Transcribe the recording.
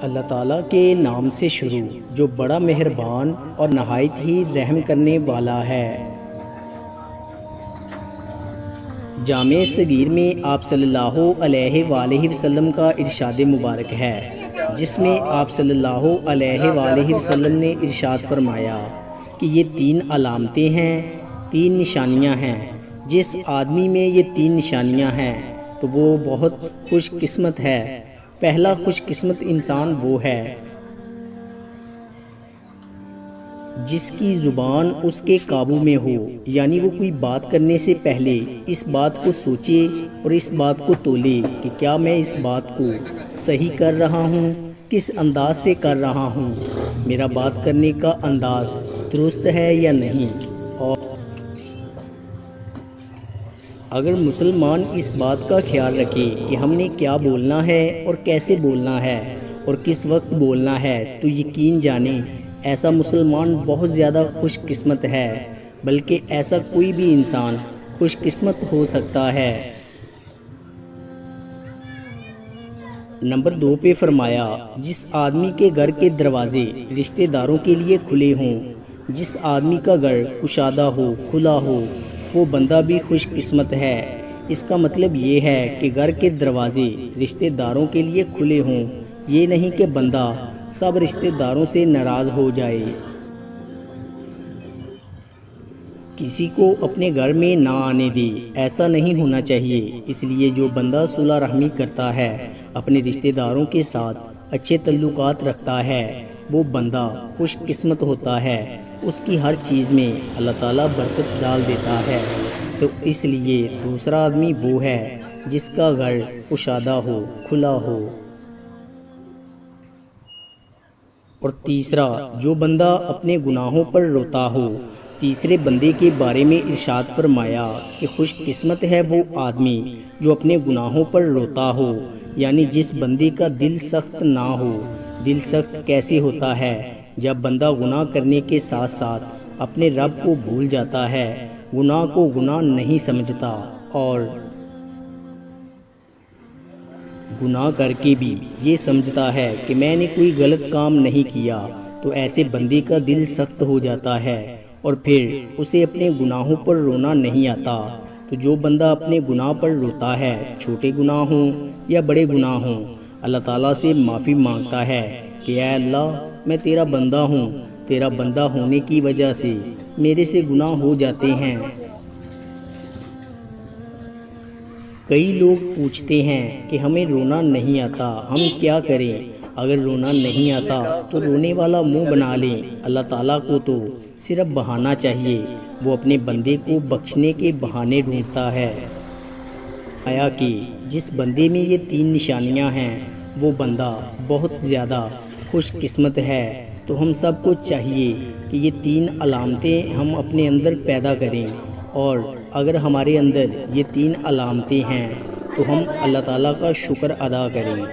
اللہ تعالیٰ کے نام سے شروع جو بڑا مہربان اور نہایت ہی رحم کرنے والا ہے۔ جامع صغیر میں آپ صلی اللہ علیہ وآلہ وسلم کا ارشاد مبارک ہے، جس میں آپ صلی اللہ علیہ وآلہ وسلم نے ارشاد فرمایا کہ یہ 3 علامتیں ہیں، 3 نشانیاں ہیں۔ جس آدمی میں یہ 3 نشانیاں ہیں تو وہ بہت خوش قسمت ہے۔ پہلا خوش قسمت انسان وہ ہے جس کی زبان اس کے قابو میں ہو، یعنی وہ کوئی بات کرنے سے پہلے اس بات کو سوچے اور اس بات کو تولے کہ کیا میں اس بات کو صحیح کر رہا ہوں، کس انداز سے کر رہا ہوں، میرا بات کرنے کا انداز درست ہے یا نہیں۔ اور اگر مسلمان اس بات کا خیال رکھے کہ ہم نے کیا بولنا ہے اور کیسے بولنا ہے اور کس وقت بولنا ہے، تو یقین جانیں ایسا مسلمان بہت زیادہ خوش قسمت ہے، بلکہ ایسا کوئی بھی انسان خوش قسمت ہو سکتا ہے۔ نمبر 2 پہ فرمایا، جس آدمی کے گھر کے دروازے رشتہ داروں کے لیے کھلے ہوں، جس آدمی کا گھر کشادہ ہو، کھلا ہو، وہ بندہ بھی خوش قسمت ہے۔ اس کا مطلب یہ ہے کہ گھر کے دروازے رشتہ داروں کے لیے کھلے ہوں، یہ نہیں کہ بندہ سب رشتہ داروں سے ناراض ہو جائے۔ کسی کو اپنے گھر میں نہ آنے دے، ایسا نہیں ہونا چاہیے۔ اس لیے جو بندہ صلح رحمی کرتا ہے، اپنے رشتہ داروں کے ساتھ اچھے تعلقات رکھتا ہے، وہ بندہ خوش قسمت ہوتا ہے۔ اس کی ہر چیز میں اللہ تعالیٰ برکت ڈال دیتا ہے۔ تو اس لیے دوسرا آدمی وہ ہے جس کا گھر کشادہ ہو، کھلا ہو۔ اور تیسرا، جو بندہ اپنے گناہوں پر روتا ہو۔ تیسرے بندے کے بارے میں ارشاد فرمایا کہ خوش قسمت ہے وہ آدمی جو اپنے گناہوں پر روتا ہو، یعنی جس بندے کا دل سخت نہ ہو۔ دل سخت کیسے ہوتا ہے؟ جب بندہ گناہ کرنے کے ساتھ ساتھ اپنے رب کو بھول جاتا ہے، گناہ کو گناہ نہیں سمجھتا اور گناہ کر کے بھی یہ سمجھتا ہے کہ میں نے کوئی غلط کام نہیں کیا، تو ایسے بندے کا دل سخت ہو جاتا ہے اور پھر اسے اپنے گناہوں پر رونا نہیں آتا۔ تو جو بندہ اپنے گناہ پر روتا ہے، چھوٹے گناہ ہوں یا بڑے گناہ ہوں، اللہ تعالیٰ سے معافی مانگتا ہے کہ اے اللہ، میں تیرا بندہ ہوں، تیرا بندہ ہونے کی وجہ سے میرے سے گناہ ہو جاتے ہیں۔ کئی لوگ پوچھتے ہیں کہ ہمیں رونا نہیں آتا، ہم کیا کریں؟ اگر رونا نہیں آتا تو رونے والا منہ بنا لیں۔ اللہ تعالیٰ کو تو صرف بہانہ چاہیے، وہ اپنے بندے کو بخشنے کے بہانے ڈھونڈتا ہے۔ آیا کہ جس بندے میں یہ 3 نشانیاں ہیں، وہ بندہ بہت زیادہ خوش قسمت ہے۔ تو ہم سب کو چاہیے کہ یہ 3 علامتیں ہم اپنے اندر پیدا کریں، اور اگر ہمارے اندر یہ 3 علامتیں ہیں تو ہم اللہ تعالیٰ کا شکر ادا کریں۔